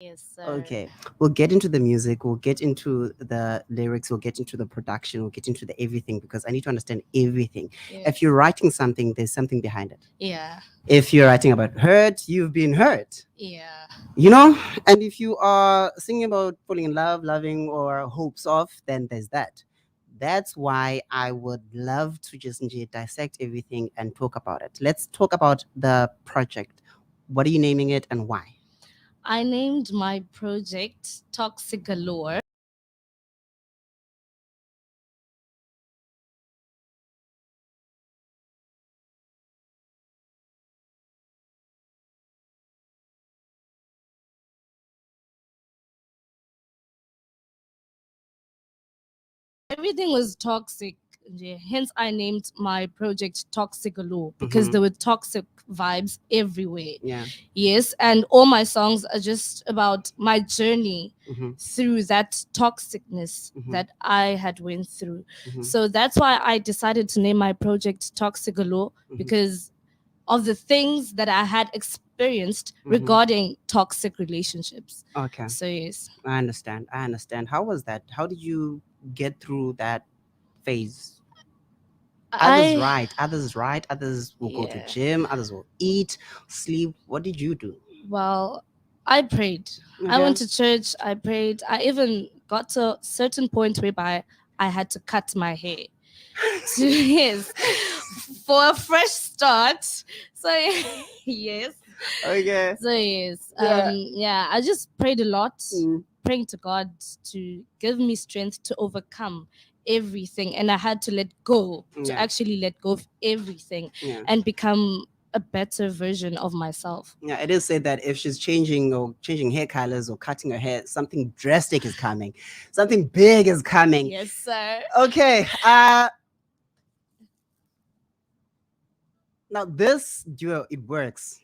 Yes, sir. Okay, we'll get into the music, we'll get into the lyrics, we'll get into the production, we'll get into the everything because I need to understand everything. If Yes. you're writing something, there's something behind it. Yeah. If you're writing about hurt, you've been hurt. Yeah. You know, and if you are singing about falling in love, loving, or hopes of, then there's that. That's why I would love to just dissect everything and talk about it. Let's talk about the project. What are you naming it and why? I named my project Toxic Galore. Everything was toxic. Yeah, hence, I named my project Toxic Galore because Mm-hmm. there were toxic vibes everywhere. Yeah. Yes, and all my songs are just about my journey Mm-hmm. through that toxicness Mm-hmm. that I had went through. Mm-hmm. So that's why I decided to name my project Toxic Galore Mm-hmm. because of the things that I had experienced Mm-hmm. regarding toxic relationships. Okay. So yes, I understand. I understand. How was that? How did you get through that phase? Others I write, others write, others will go to yeah. gym, others will eat, sleep. What did you do? Well, I prayed. I Okay. went to church. I prayed. I even got to a certain point whereby I had to cut my hair. To, yes, for a fresh start. So yes, Okay. so yes, Yeah. yeah. I just prayed a lot, Mm, praying to God to give me strength to overcome everything, and I had to let go, to yeah. actually let go of everything, Yeah. and become a better version of myself. Yeah. It is said that if she's changing or changing hair colors or cutting her hair, something drastic is coming. Something big is coming. Yes, sir. Okay. Now this duo, it works.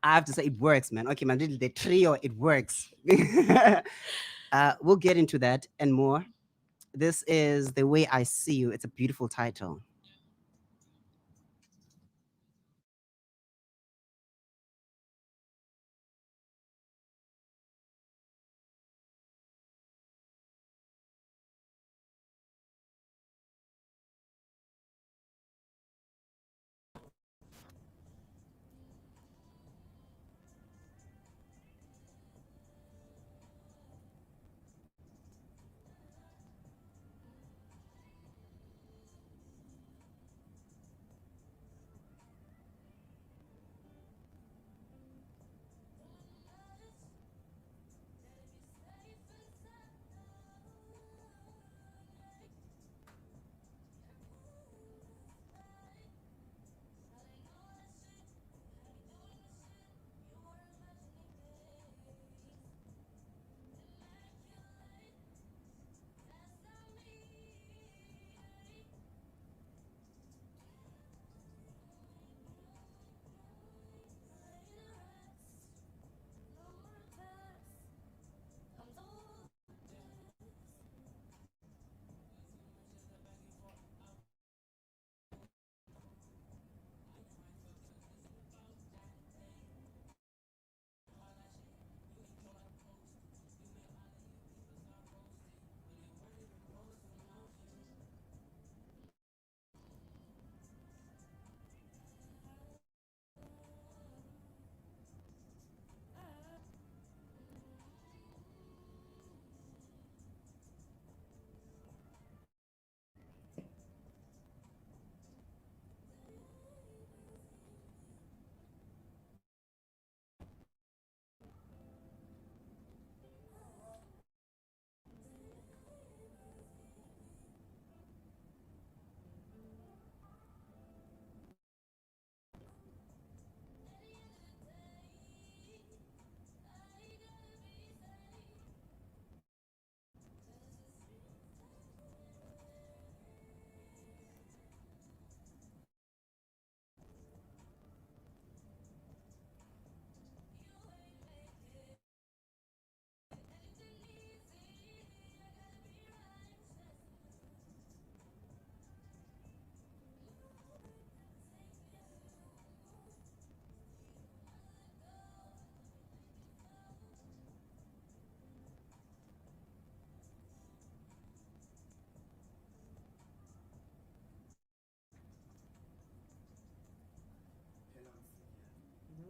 I have to say it works, man. Okay, man, the trio, it works. We'll get into that and more. This is The Way I See You. It's a beautiful title.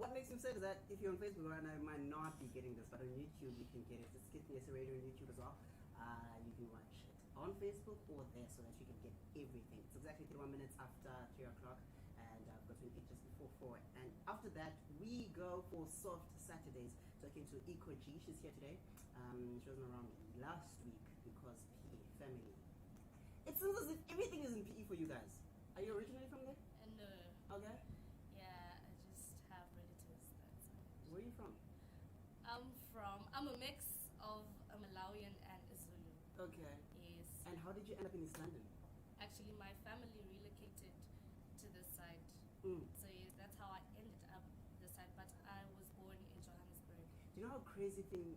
what makes me sad is that if you're on Facebook, and I might not be getting this, but on YouTube you can get it. It's KTS Radio on YouTube as well. You can watch it on Facebook or there so that you can get everything. It's exactly 31 minutes after 3 o'clock, and I've got to eat just before 4. And after that, we go for soft Saturdays. Talking to Eco G, she's here today. She wasn't around last week because PE family. It seems as if everything is in PE for you guys. Are you originally from there? No. Okay. Yeah, I just have relatives that side. Where are you from? I'm a mix of a Malawian and a Zulu. Okay. Yes. And how did you end up in East London? Actually, my family relocated to this side. So yes, that's how I ended up this side. But I was born in Johannesburg. Do you know how crazy thing is?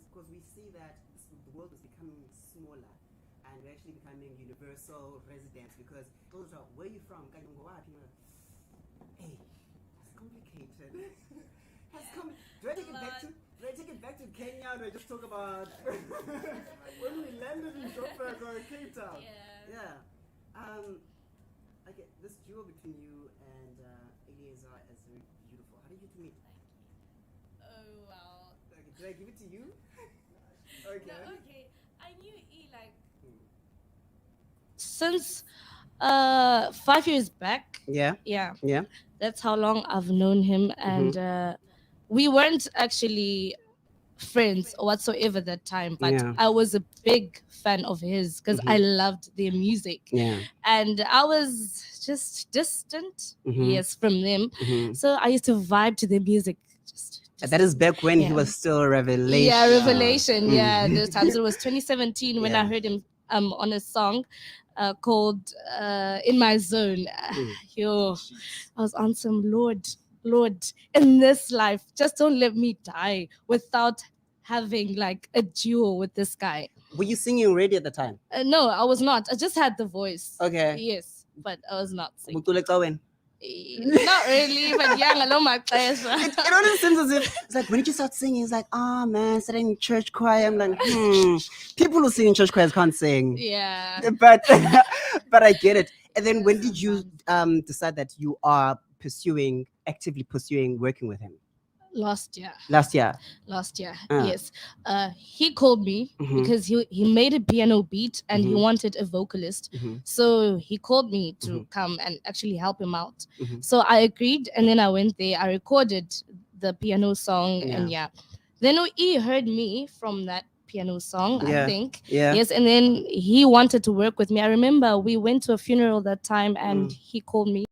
Because we see that the world is becoming smaller, and we're actually becoming universal residents. Because where are you from? Hey, that's complicated. Do I take it back to? Do I take it back to Kenya? Or do I just talk about when we landed in Joburg or Cape Town? Yeah. Okay, this duo between you and Eleazar is very beautiful. How did you two meet? Thank you. Oh wow. Okay, did I give it to you? Okay. No, okay. I knew E like since 5 years back. Yeah. That's how long I've known him, and we weren't actually friends whatsoever that time, but Yeah. I was a big fan of his because I loved their music. Yeah. And I was just distant, yes, from them. So I used to vibe to their music. Just That is back when he was still a revelation. Yeah, revelation. Yeah, those times. It was 2017 when I heard him on a song called "In My Zone." Yo, I was on some Lord, in this life, just don't let me die without having like a duo with this guy. Were you singing already at the time? No, I was not. I just had the voice. Okay. Yes, but I was not singing. Not really, but yeah, I know my players. It always seems as if it's like when you start singing, it's like, oh man, starting in church choir. I'm like, people who sing in church choirs can't sing. Yeah. But I get it. And then when did you decide that you are actively pursuing working with him? Last year. Yes. He called me because he made a piano beat and he wanted a vocalist. So he called me to come and actually help him out. So I agreed, and then I went there. I recorded the piano song, and then he heard me from that piano song, I think. Yes, and then he wanted to work with me. I remember we went to a funeral that time, and he called me.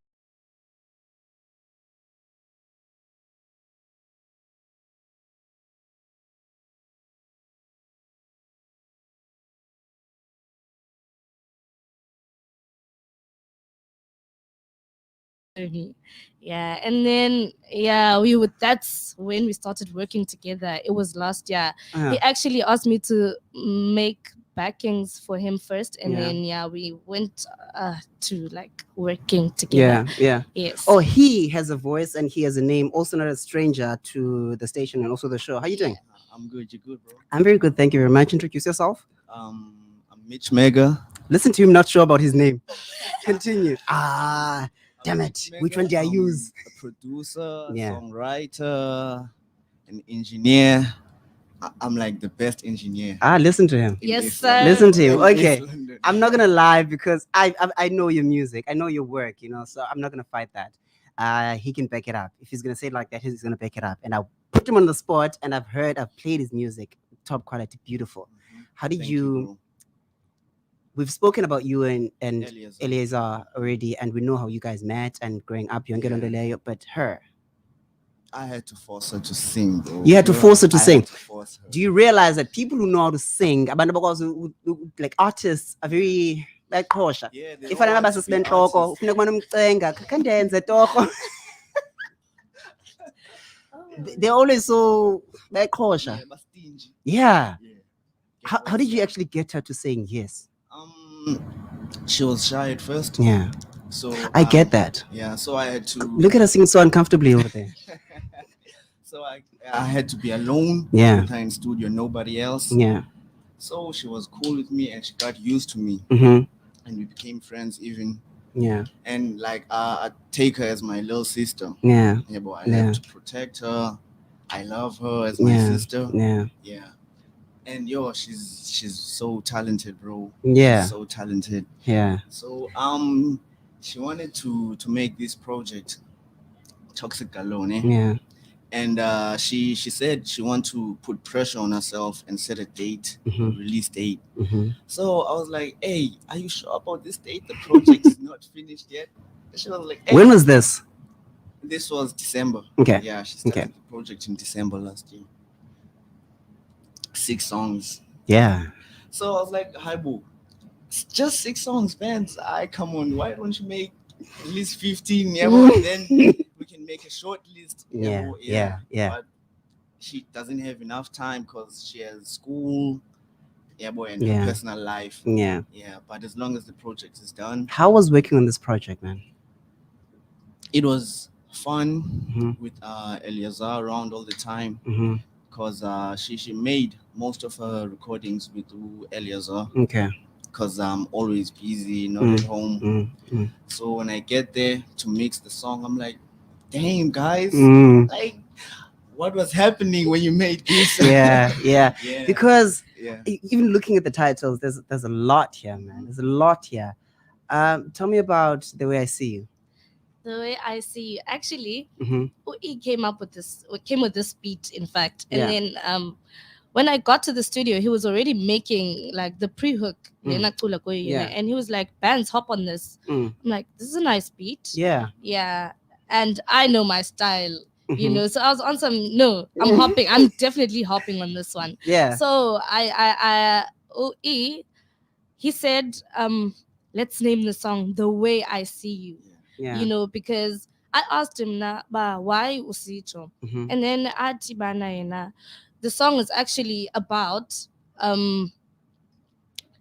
Yeah, and then that's when we started working together. It was last year. He actually asked me to make backings for him first, and then we went to like working together. Yes. Oh, he has a voice and he has a name, also not a stranger to the station and also the show. How you doing? I'm good. You good, bro? I'm very good, thank you very much. Introduce yourself. I'm Mitch Mega. Listen to him, not sure about his name. Continue. Damn it. Mega, Which one do I use? A producer, songwriter, an engineer. I'm like the best engineer. Listen to him. Yes, sir. Listen to him. Okay. I'm not gonna lie because I know your music. I know your work, so I'm not gonna fight that. He can back it up. If he's gonna say it like that, he's gonna back it up. And I put him on the spot, and I've played his music, top quality, beautiful. How did you? We've spoken about you and Eleazar already, and we know how you guys met and growing up. You don't get on but her. I had to force her to sing, bro. You had to force her to sing. Had to force her. Do you realize that people who know how to sing, like artists, are very like cautious? Yeah, If I never spend talk, they're always so like cautious. Yeah, but stingy. Yeah. How did you actually get her to saying yes? She was shy at first. Yeah. So I get that. Yeah. So I had to look at her singing so uncomfortably over there. So I had to be alone. Yeah. With her in studio, nobody else. Yeah. So she was cool with me, and she got used to me, and we became friends even. Yeah. And like I take her as my little sister. Yeah. Yeah, but I Yeah. have to protect her. I love her as my Yeah. sister. Yeah. Yeah. And yo, she's so talented, bro. Yeah. She's so talented. Yeah. So she wanted to make this project, Toxic Galone. Yeah. And she said she want to put pressure on herself and set a date, a Mhm. release date. Mhm. So I was like, hey, are you sure about this date? The project is not finished yet. And she was like, hey. When was this? This was December. Okay. Yeah, she started Okay. the project in December last year. 6 songs. Yeah. So I was like, hi boo, it's just 6 songs, man. I come on, why don't you make at least 15? Yeah, bro, and then we can make a short list. Yeah. Bro, Yeah. Yeah. But she doesn't have enough time because she has school, yeah, boy, and Yeah. her personal life. Yeah. Yeah, but as long as the project is done, How was working on this project, man? it was fun Mhm. with Eliazar around all the time Mhm. because she made most of her recordings with Eliazar Okay. because I'm always busy, not at home. Mm. So when I get there to mix the song, I'm like, damn, guys, Mm. like, what was happening when you made this? Yeah. Yeah. Yeah. Because Yeah. even looking at the titles, there's a lot here, man. There's a lot here. Tell me about The Way I See You. The way I see, actually, Mm-hmm. he came with this beat, in fact, and Yeah. then when I got to the studio, he was already making like the pre-hook, Yeah. and he was like, "Bands, hop on this." Mm. I'm like, "This is a nice beat." Yeah. Yeah, and I know my style, Mhm. So I was on some. No, I'm hopping. I'm definitely hopping on this one. Yeah. So he said, let's name the song "The Way I See You." Yeah. Because I asked him na ba why usicho, Mhm. and then ati bana yena. The song is actually about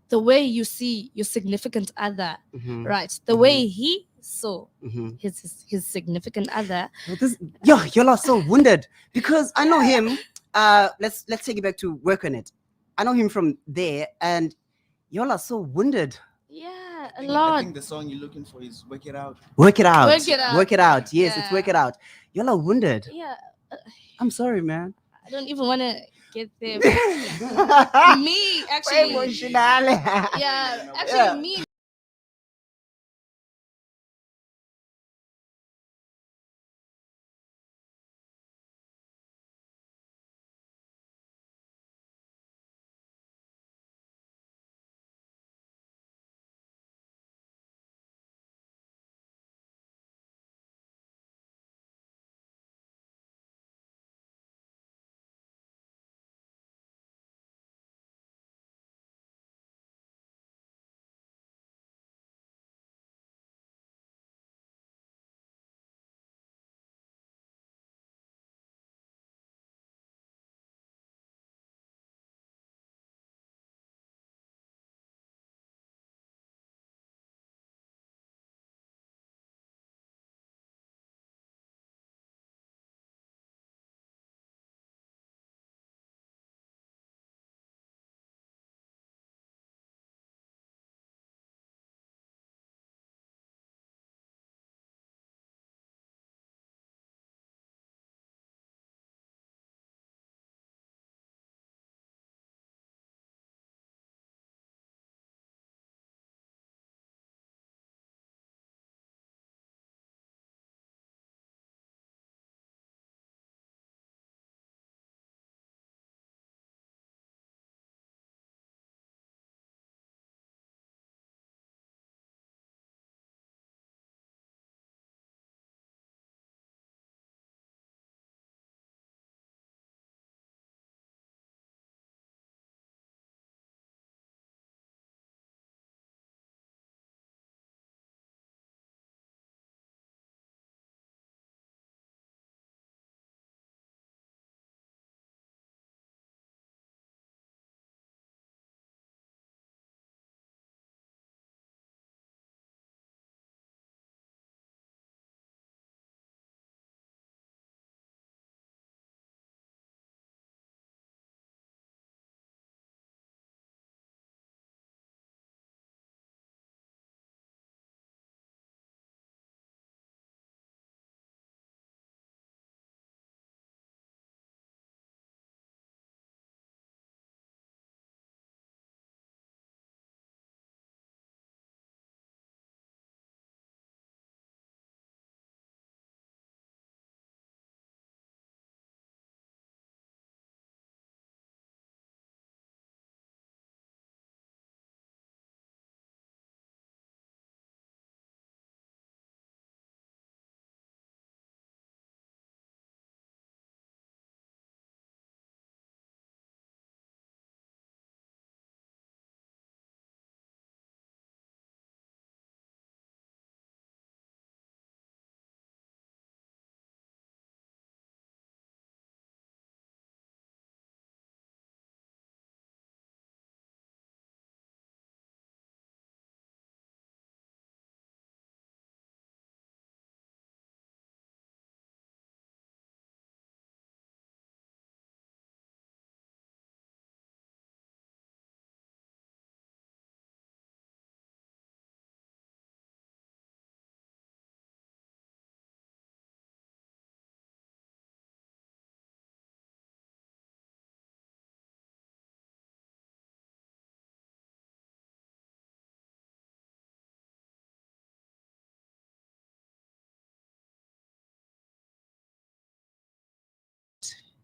the way you see your significant other, Mhm. right? The way he saw Mhm. his significant other. Y'all are so wounded because I know him. Let's take it back to work on it. I know him from there, and y'all are so wounded. Yeah, a I lot. think the song you're looking for is Work It Out. Work it out. Work it out. Work it out. Yes, it's Yeah. work it out. Y'all are wounded. Yeah, I'm sorry, man. I don't even want to get there. Me, Fue actually. emotional. Yeah, actually, Yeah. me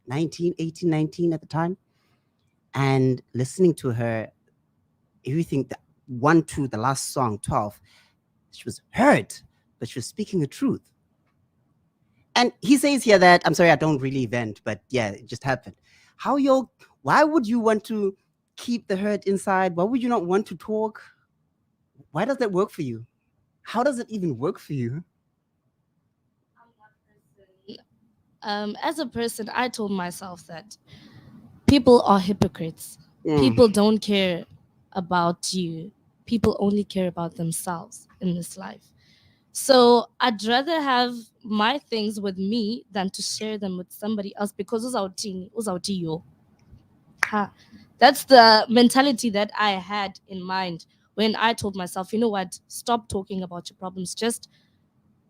19, 18, 19 at the time. And listening to her, everything, the one, two, the last song, 12, she was hurt, but she was speaking the truth. And he says here that, I'm sorry, I don't really vent, but yeah, it just happened. Why would you want to keep the hurt inside? Why would you not want to talk? Why does that work for you? How does it even work for you? As a person, I told myself that people are hypocrites. Mm. People don't care about you. People only care about themselves in this life. So I'd rather have my things with me than to share them with somebody else because uzawuthi ha. That's the mentality that I had in mind when I told myself, you know what, stop talking about your problems. Just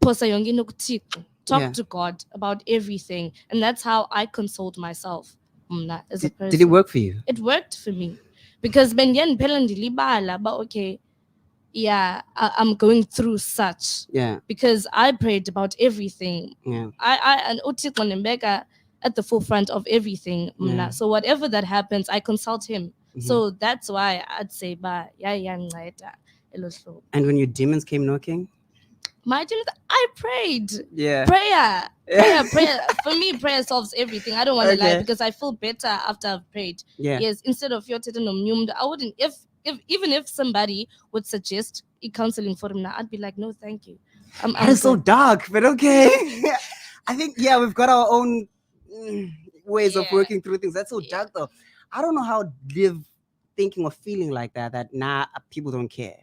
phosa yonke into kuThixo. Talk Yeah. to God about everything. And that's how I consoled myself mna, as a person. Did it work for you? It worked for me. Because bendiye ndiphela ndilibala, but okay, yeah, I'm going through such. Yeah. Because I prayed about everything. Yeah. And uThixo ndimbeka at the forefront of everything mna. Yeah. So whatever that happens, I consult him. Mhm. So that's why I'd say ba yayanceda elo hlobo. And when your demons came knocking? My dreams, I prayed. Yeah. Prayer. For me, prayer solves everything. I don't want to lie Okay. because I feel better after I've prayed. Yeah. Yes, instead of your I wouldn't. If even if somebody would suggest counseling for him now, I'd be like, no, thank you. That is so good. dark, but okay. I think, yeah, we've got our own ways of Yeah. working through things. That's so Yeah. dark, though. I don't know how to live thinking or feeling like that nah, people don't care.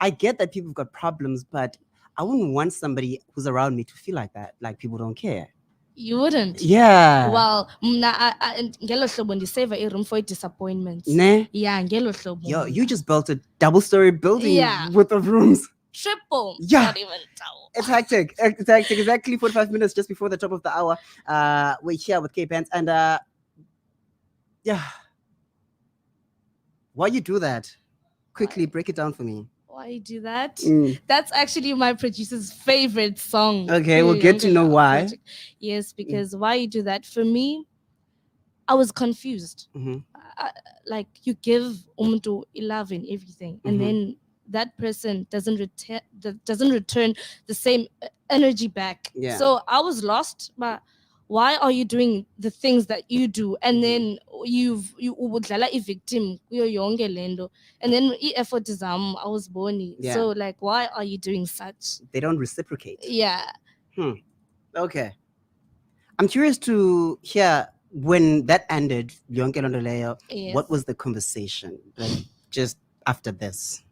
I get that people have got problems, but I wouldn't want somebody who's around me to feel like that, like people don't care. You wouldn't. Yeah. Well, ngelo hlobo ndiseva room for disappointments. Ne? Yeah, ngelo hlobo. Yo, you just built a double-story building Yeah. with the rooms. Triple. Yeah. Not even double. It's hectic. It's hectic. Exactly 45 minutes just before the top of the hour. We're here with KAY Bandzz. And yeah. Why you do that? Quickly break it down for me. Why you do that? Mm. That's actually my producer's favorite song. Okay, we'll get to know why. Yes, because why you do that? For me, I was confused. Mm-hmm. Like you give umuntu love and everything, and Mhm. then that person doesn't return the same energy back. Yeah. So I was lost, but why are you doing the things that you do, and then you ubudlala victim kuyo yonke lendo, and then effort zam I was born. Yeah. So like, why are you doing such? They don't reciprocate. Yeah. Okay. I'm curious to hear when that ended, Yonke Londoleo, Yes. what was the conversation like just after this?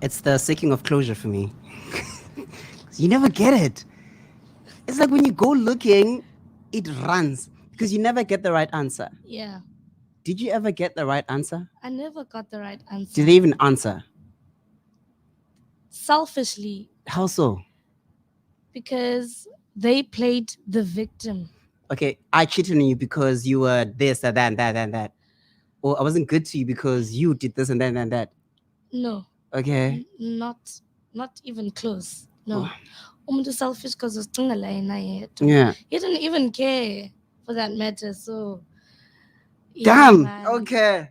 It's the seeking of closure for me. You never get it. It's like when you go looking, it runs because you never get the right answer. Yeah. Did you ever get the right answer? I never got the right answer. Did they even answer? Selfishly, How so? because they played the victim. Okay, I cheated on you because you were this and that and that and that. Or I wasn't good to you because you did this and that and that. No, Okay. not even close. No. Oh, Umuntu selfish because ucinga la yena yedwa. yeah. He didn't even care for that matter. So yeah, Damn. man. Okay.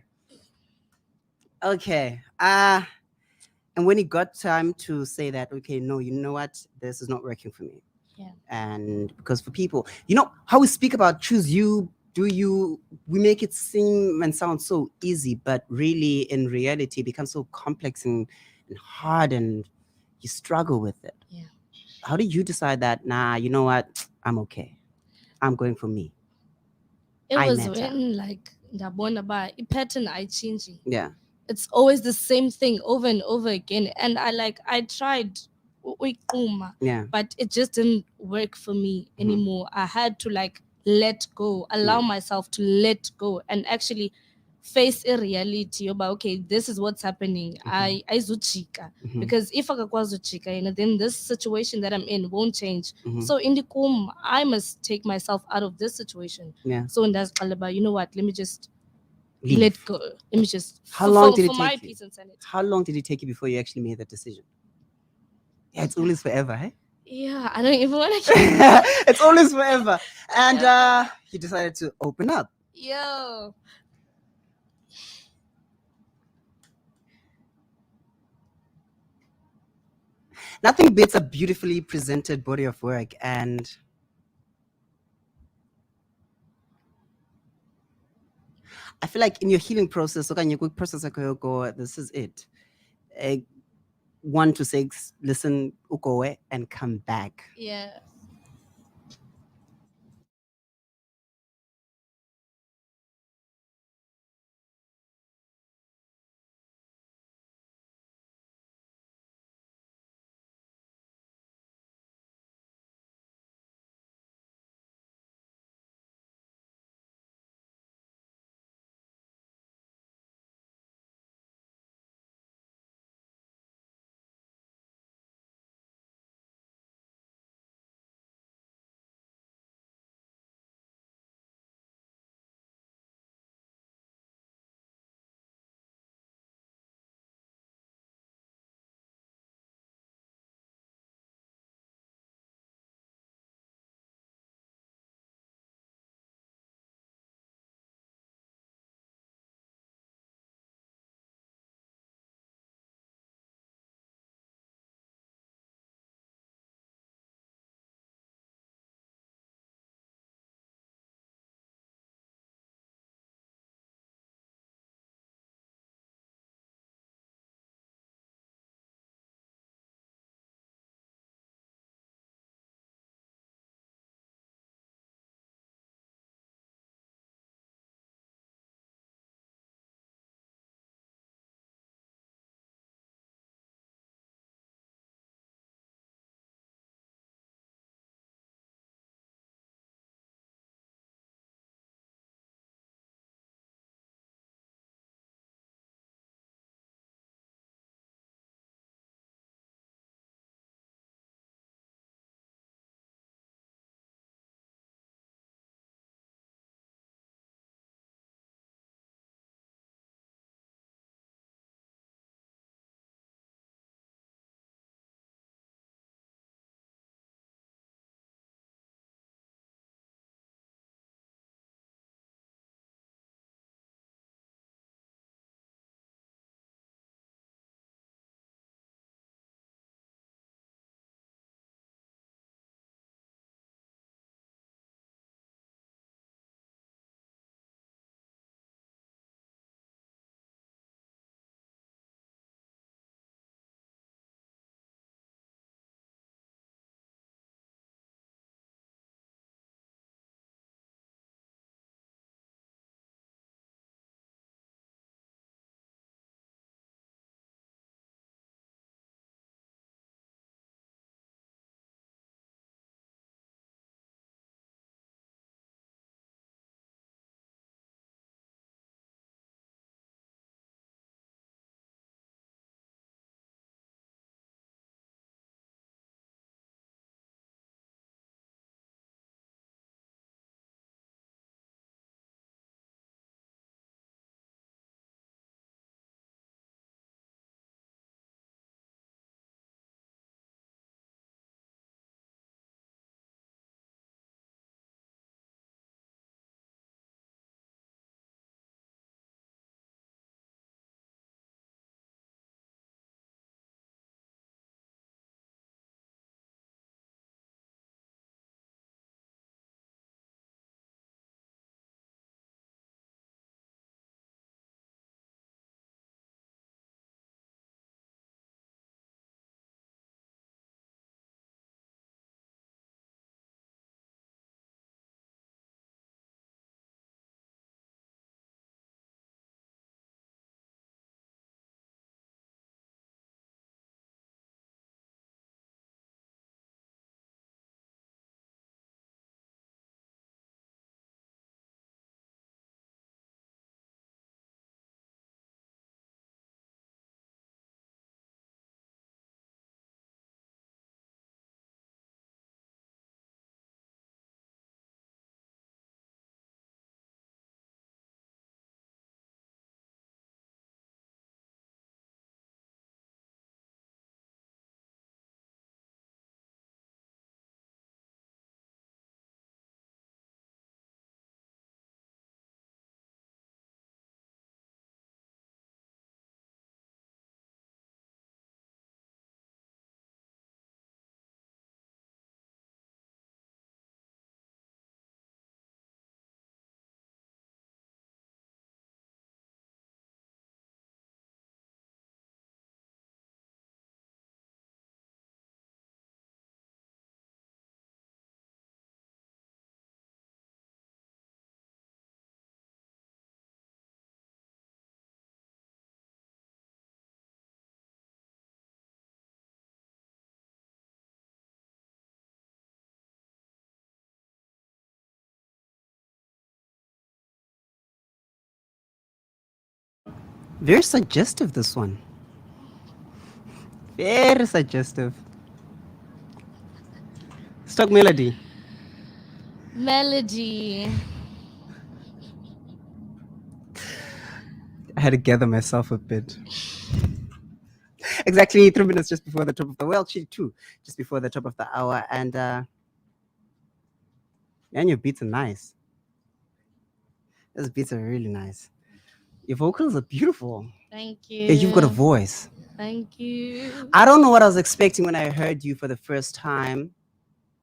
Okay. And when he got time to say that, okay, no, you know what? This is not working for me. Yeah. And because for people, you know how we speak about choose you, do you, we make it seem and sound so easy, but really in reality it becomes so complex and hard, and you struggle with it. Yeah. How did you decide that, nah, you know what, I'm okay, I'm going for me? It I was matter. when like ndabona ba pattern changing. Yeah. It's always the same thing over and over again, and I tried uyixuma, Yeah. but it just didn't work for me anymore. I had to like let go, allow myself to let go and actually face a reality about, okay, this is what's happening. I zuchika, because if akakwazi uchika, then this situation that I'm in won't change. So in the kum, I must take myself out of this situation. Yeah. So in that's about, you know what, let me just Leave. let go. Let me just How long did it for my take you? peace and sanity. How long did it take you before you actually made that decision? Yeah, it's always forever, hey? Yeah, I don't even want to. It's always forever. And you decided to open up. Yo, Nothing beats a beautifully presented body of work, and I feel like in your healing process, okay, your process, this is it. 1 to 6, listen, ukowe, and come back. yeah. Very suggestive, this one. Very suggestive. Stock melody. Melody. I had to gather myself a bit. Exactly 3 minutes just before the top of the actually two, just before the top of the hour, and your beats are nice. Those beats are really nice. Your vocals are beautiful. Thank Yeah, you've got a you. voice. Thank you. I don't know what I was expecting when I heard you for the first time,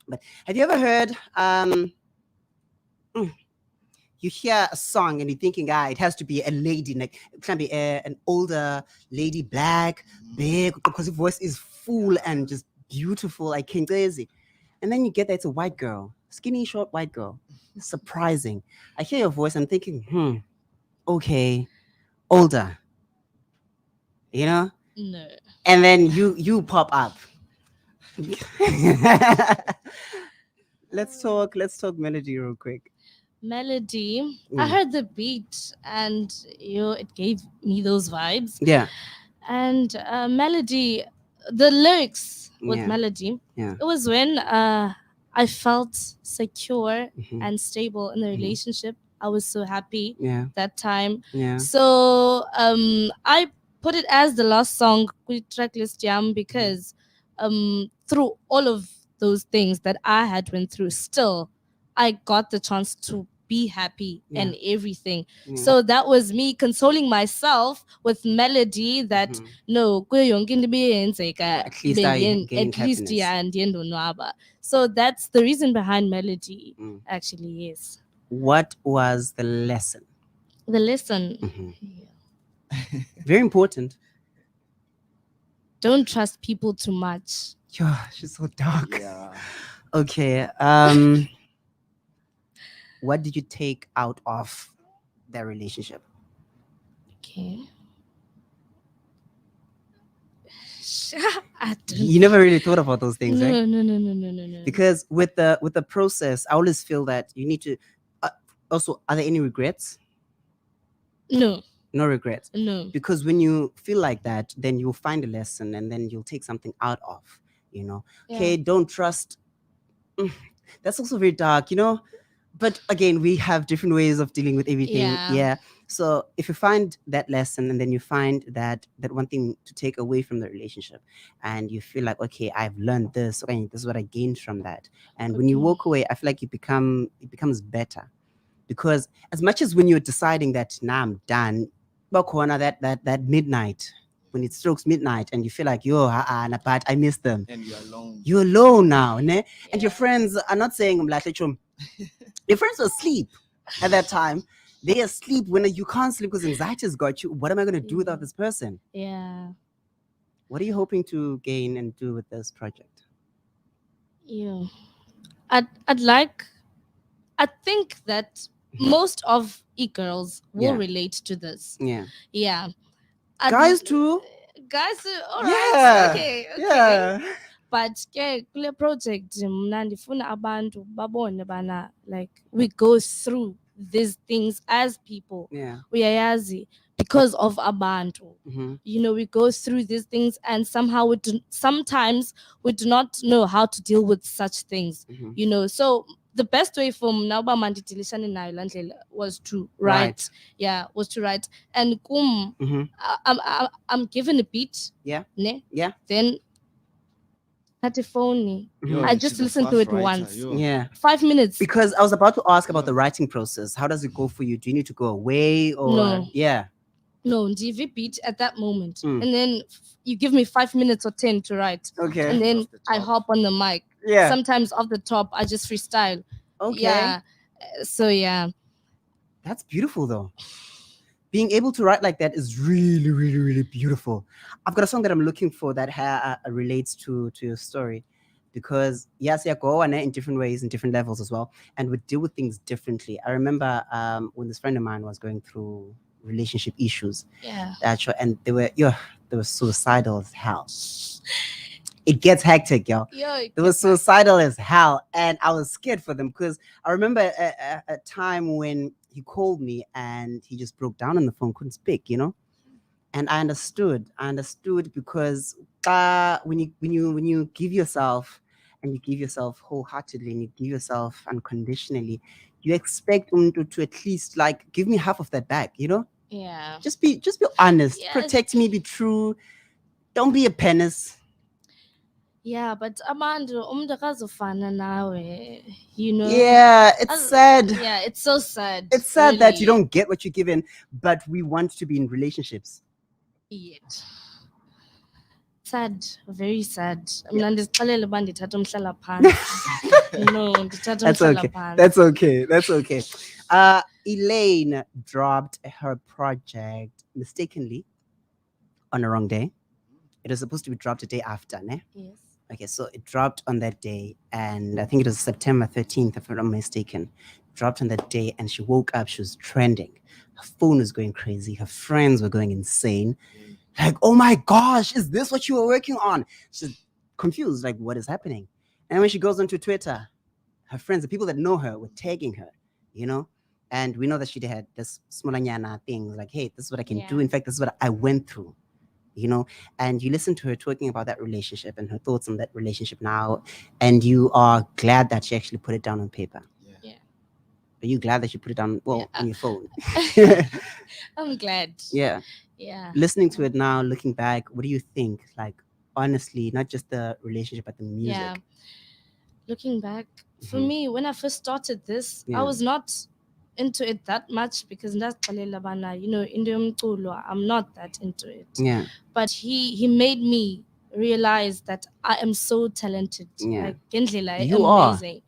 but have you ever heard mm, you hear a song and you're thinking, it has to be a lady, like it can be an older lady, black, big, because your voice is full and just beautiful, like King Daisy. And then you get that it's a white girl, skinny, short white girl. Surprising. I hear your voice, I'm thinking, okay, older, you know? No. And then you pop up. Let's talk melody real quick. Melody. I Mm. heard the beat and it gave me those vibes. Yeah. And melody, the lyrics with Yeah. melody, Yeah. it was when I felt secure Mhm. and stable in the relationship. I was so happy Yeah. that time. Yeah. So I put it as the last song with tracklist jam because through all of those things that I had went through, still I got the chance to be happy and everything. Yeah. So that was me consoling myself with melody that Mhm. no kuyo yonke into ibiyenzeka, At least I gained at least happiness. yeah ndiye ndonwaba. So that's the reason behind melody. Mm. Actually, yes. What was the lesson? The lesson. Mhm. Yeah. Very important. Don't trust people too much. Yeah, she's so dark. Yeah. Okay. What did you take out of their relationship? Okay. I don't. You never really thought about those things, No, right? no. Because with the process, I always feel that you need to. Also, are there any regrets? No, No regrets. no. Because when you feel like that, then you'll find a lesson and then you'll take something out of. Yeah. Okay, don't trust. That's also very dark, but again, we have different ways of dealing with everything. Yeah. So if you find that lesson and then you find that one thing to take away from the relationship, and you feel like, okay, I've learned this, okay, this is what I gained from that, and when you Okay. walk away, I feel like it becomes better. Because as much as when you're deciding that now I'm done, bakhona that midnight, when it strokes midnight and you feel like but I miss them. And you're alone. You're alone now, ne? And your Yeah. friends are not saying "Mlahle chum." Your friends are asleep at that time. They are asleep when you can't sleep because anxiety has got you. What am I going to do without this person? Yeah. What are you hoping to gain and do with this project? Yeah. I think that most of e-girls will Yeah. relate to this. Yeah. Yeah. Guys too. Guys, all right. Yeah. Okay. Yeah. But ke kule project mna ndifuna abantu babone bana like we go through these things as people. Yeah. Uyayazi because of abantu. Mm-hmm. We go through these things and somehow sometimes we do not know how to deal with such things. Mm-hmm. So the best way for Nauba Manditilishan was to write. Right. Yeah, was to write. And Mm-hmm. I'm given a beat. Yeah. Ne? Yeah. Then at the phone. Mhm. I just listened to it once. Yeah. 5 minutes. Because I was about to ask about the writing process. How does it go for you? Do you need to go away or No. Yeah. No, DV beat at that moment. Mm. And then you give me 5 minutes or 10 to write. Okay. And then Off the I top. hop on the mic. Yeah. Sometimes off the top, I just freestyle. Okay. Yeah. So yeah. That's beautiful though. Being able to write like that is really, really, really beautiful. I've got a song that I'm looking for that relates to your story, because yes, yeah, go and in different ways, in different levels as well, and we deal with things differently. I remember when this friend of mine was going through relationship issues, Yeah. and they were suicidal as hell. It gets hectic, yo. They were suicidal as hell, and I was scared for them because I remember a time when he called me and he just broke down on the phone, couldn't speak, And I understood. I understood because when you give yourself, and you give yourself wholeheartedly, and you give yourself unconditionally, you expect umuntu to at least like give me half of that back, you know? Yeah. Just be honest. Yeah. Protect me, be true. Don't be a penis. Yeah, but Amanda, akazofana nawe, you know. Yeah, it's sad. Yeah, it's so sad. It's sad that you really. don't get what you're given, but we want to be in relationships. Yet. Sad, very sad. Mina ndizixelele uba ndithatha umhlalaphantsi. No, ndithatha That's okay. umhlalaphantsi. That's okay. That's okay. Elaine dropped her project mistakenly on the wrong day. It was supposed to be dropped a day after, ne? Yes. Okay, so it dropped on that day, and I think it was September 13th, if I'm not mistaken. Dropped on that day, and she woke up, she was trending. Her phone was going crazy. Her friends were going insane. Like, oh my gosh, is this what you were working on? She's confused, like, what is happening? And when she goes onto Twitter, her friends, the people that know her, were tagging her, you know? And we know that she had this smolanyana thing, like, hey, this is what I can do. Yeah. In fact, this is what I went through, you know? And you listen to her talking about that relationship and her thoughts on that relationship now, and you are glad that she actually put it down on paper. Yeah. Are you glad that you put it down, well, Yeah. on your phone? I'm glad. Yeah. Yeah. Listening to it now, looking back, what do you think? Like, honestly, not just the relationship, but the music. Yeah. Looking back, for Mhm. me, when I first started this, Yeah. I was not into it that much because ndazixelela bana, you know, into yomculo, I'm not that into it. Yeah. But he made me realize that I am so talented. Yeah. Like ngendlela You are. amazing.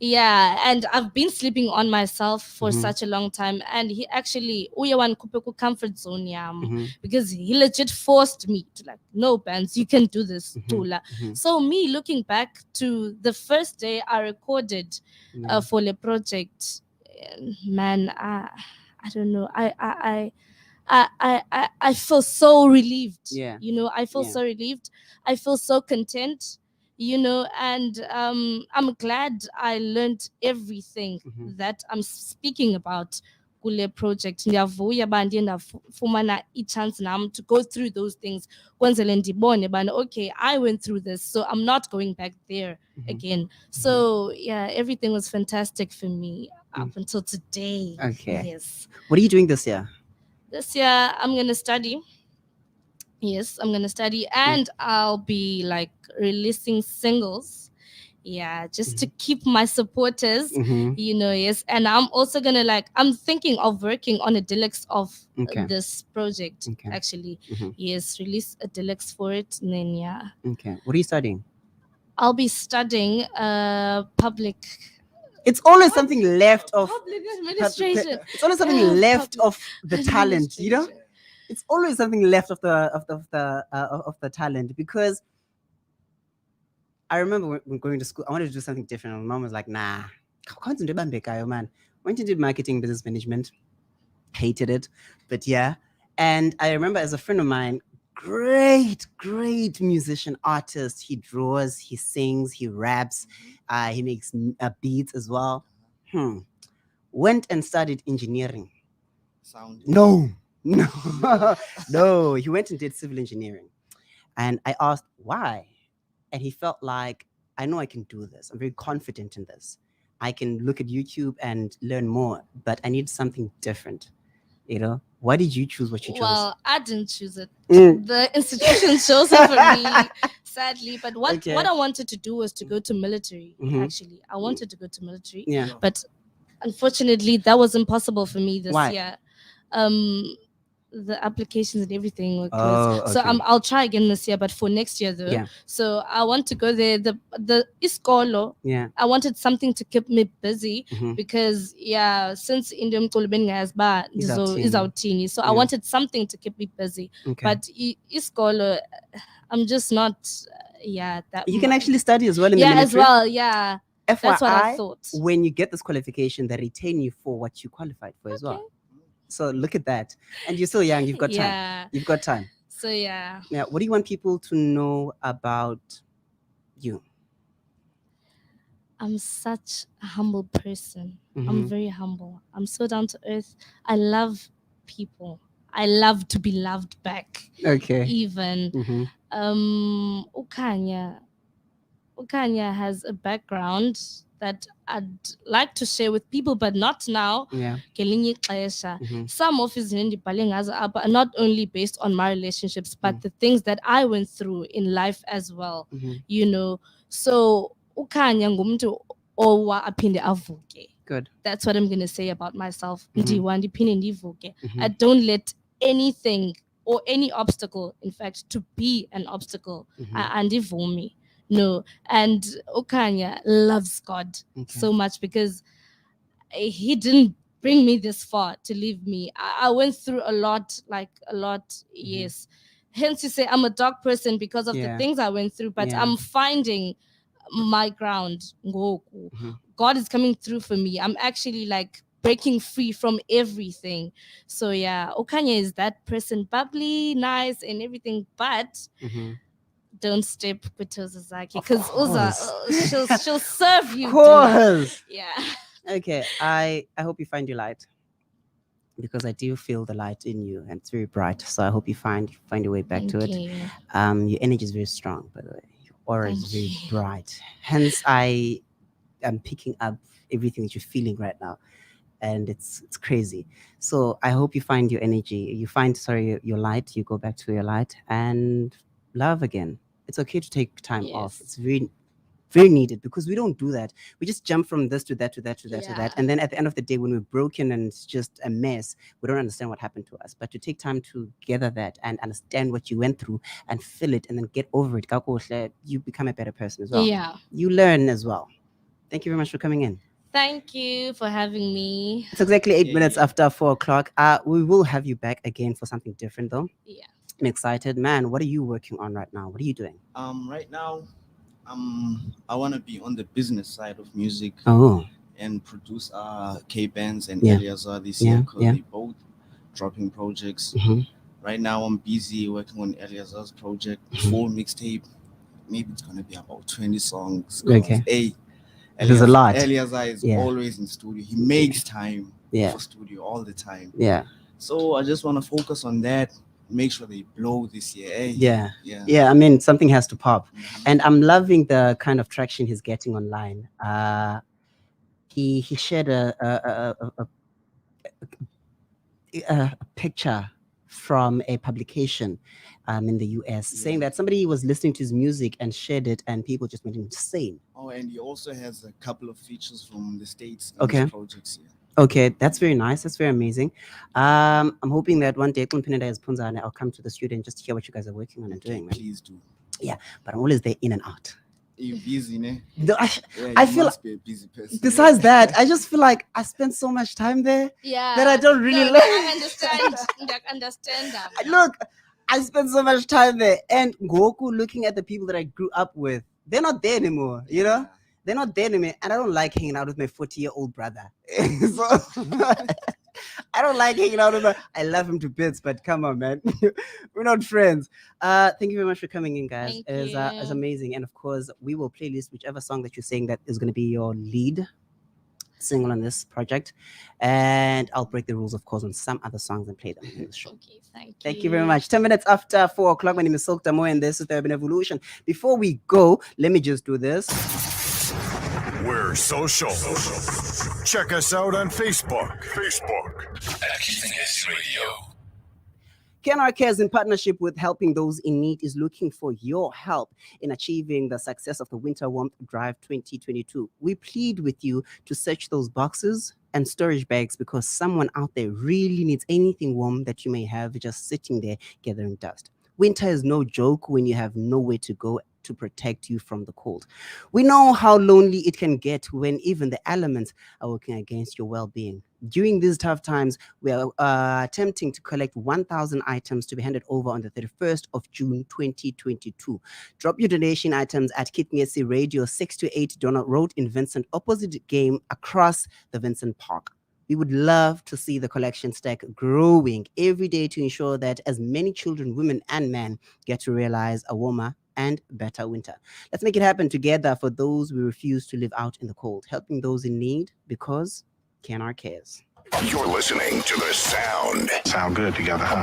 Yeah, and I've been sleeping on myself for Mhm. such a long time, and he actually uye wandikhupha comfort zone yam Mhm. because he legit forced me to like, no, Bandzz, you can do this, Tula. Mhm. So me looking back to the first day I recorded Yeah. for the project, man, I don't know, I feel so relieved. Yeah. You know, I feel Yeah. so relieved. I feel so content, you know, and I'm glad I learned everything Mhm. that I'm speaking about kule project. Ndiyavuya uba ndiye ndafumana i-chance nam to go through those things kwenzele ndibone bana, okay, I went through this, so I'm not going back there again. So yeah, everything was fantastic for me up until today. Okay. Yes. What are you doing this year? This year I'm gonna study. Yes, I'm gonna study, and I'll be like releasing singles. Yeah, just to keep my supporters, Mhm. you know. Yes, and I'm also gonna like, I'm thinking of working on a deluxe of Okay. this project. Okay. Actually, Mhm. yes, release a deluxe for it. And then yeah, Okay. What are you studying? I'll be studying public. It's always something left of Public administration. It's always something Yeah, left public of the talent, you know? administration. It's always something left of the talent, because I remember when going to school, I wanted to do something different. My mom was like, nah, can't do Bambekayo, man. Went to do marketing, business management, hated it, but yeah. And I remember, as a friend of mine, great musician, artist. He draws, he sings, he raps, he makes beats as well. Went and studied engineering. Sound. No. No, he went and did civil engineering. And I asked why. And he felt like, I know I can do this. I'm very confident in this. I can look at YouTube and learn more, but I need something different. You know, why did you choose what you chose? Well, I didn't choose it. Mm. The institution chose it for me, sadly. But what Okay. what I wanted to do was to go to military. Mhm. Actually, I wanted to go to military, Yeah. but unfortunately, that was impossible for me this Why? year. The applications and everything were Oh, closed. So okay. I'll try again this year, but for next year though. Yeah. So I want to go there. The iskolo. Yeah. I wanted something to keep me busy Mhm. because yeah, since Indian Mcolo has ba is out teeny. So I Yeah. wanted something to keep me busy. Okay. But iskolo, I'm just not that You can actually study as well in the as military. well, yeah. FYI, That's what I thought. when you get this qualification, they retain you for what you qualified for as well. So look at that. And you're still young, you've got time. Yeah. You've got time. So yeah. Now, what do you want people to know about you? I'm such a humble person. Mhm. I'm very humble. I'm so down to earth. I love people. I love to be loved back. Okay. Even Ukanya has a background that I'd like to share with people, but not now. Yeah. Ngelinye ixesha. Some of his are not only based on my relationships, but the things that I went through in life as well. You know, so Ukanya ngumuntu owa aphinde avuke. Good. That's what I'm gonna say about myself. I don't let anything or any obstacle, in fact, to be an obstacle. And me. No, and Okanya loves God so much because he didn't bring me this far to leave me. I went through a lot, yes. Hence you say I'm a dark person because of the things I went through, but I'm finding my ground. God is coming through for me. I'm actually like breaking free from everything. So yeah, Okanya is that person, bubbly, nice and everything, but don't step with Tozazaki because Uza, she'll serve you. Of course. Yeah. Okay, I hope you find your light, because I do feel the light in you and it's very bright. So I hope you find your way back to it. Your energy is very strong, by the way. Your aura is very bright. Hence, I am picking up everything that you're feeling right now, and it's crazy. So I hope you find your energy. You find your light. You go back to your light and love again. It's okay to take time off. It's very, very needed, because we don't do that. We just jump from this to that to that to that to that, and then at the end of the day, when we're broken and it's just a mess, we don't understand what happened to us. But to take time to gather that and understand what you went through and feel it and then get over it, you become a better person as well. Yeah. You learn as well. Thank you very much for coming in. Thank you for having me. It's exactly 8 minutes after 4 o'clock. We will have you back again for something different, though. Yeah. I'm excited, man. What are you working on right now? What are you doing? Right now, I want to be on the business side of music. And produce KAY Bandzz and Eleazar this year, because they both dropping projects. Right now, I'm busy working on Eleazar's project, full mixtape. Maybe it's gonna be about 20 songs. Okay. There's a lot. Eleazar is always in studio. He makes time for studio all the time. Yeah. So I just want to focus on that. Make sure they blow this year. Yeah. I mean, something has to pop, and I'm loving the kind of traction he's getting online. He shared a picture from a publication in the US, saying that somebody was listening to his music and shared it, and people just went insane. Oh, and he also has a couple of features from the States in his projects here. Okay, that's very nice. That's very amazing. I'm hoping that one day I'll come to the studio and just hear what you guys are working on and doing. Man. Please do. Yeah, but I'm always there in and out. You're busy, ne? I feel must be a busy person. Besides that, I just feel like I spend so much time there that I don't really learn. I understand that. Look, I spend so much time there, and Goku, looking at the people that I grew up with, they're not there anymore. You know. They're not there to me, and I don't like hanging out with my 40-year-old brother. So I don't like hanging out with him. I love him to bits, but come on, man. We're not friends. Thank you very much for coming in, guys. It's amazing. And of course, we will playlist whichever song that you're saying that is going to be your lead single on this project. And I'll break the rules, of course, on some other songs and play them in the show. Okay, thank you very much. 10 minutes after 4 o'clock. My name is Silk Damoyi, and this is the Urban Evolution. Before we go, let me just do this. We're social. Check us out on Facebook. Actionist Radio. KAY in partnership with Helping Those in Need is looking for your help in achieving the success of the Winter Warmth Drive 2022. We plead with you to search those boxes and storage bags, because someone out there really needs anything warm that you may have just sitting there gathering dust. Winter is no joke when you have nowhere to go to protect you from the cold. We know how lonely it can get when even the elements are working against your well-being. During these tough times, we are attempting to collect 1,000 items to be handed over on the 31st of June 2022. Drop your donation items at Kitngesi Radio, 628 Donald Road in Vincent, opposite game across the Vincent Park. We would love to see the collection stack growing every day to ensure that as many children, women, and men get to realize a warmer and better winter. Let's make it happen together for those we refuse to live out in the cold, helping those in need, because KAY cares. You're listening to the sound. Sound good together, huh?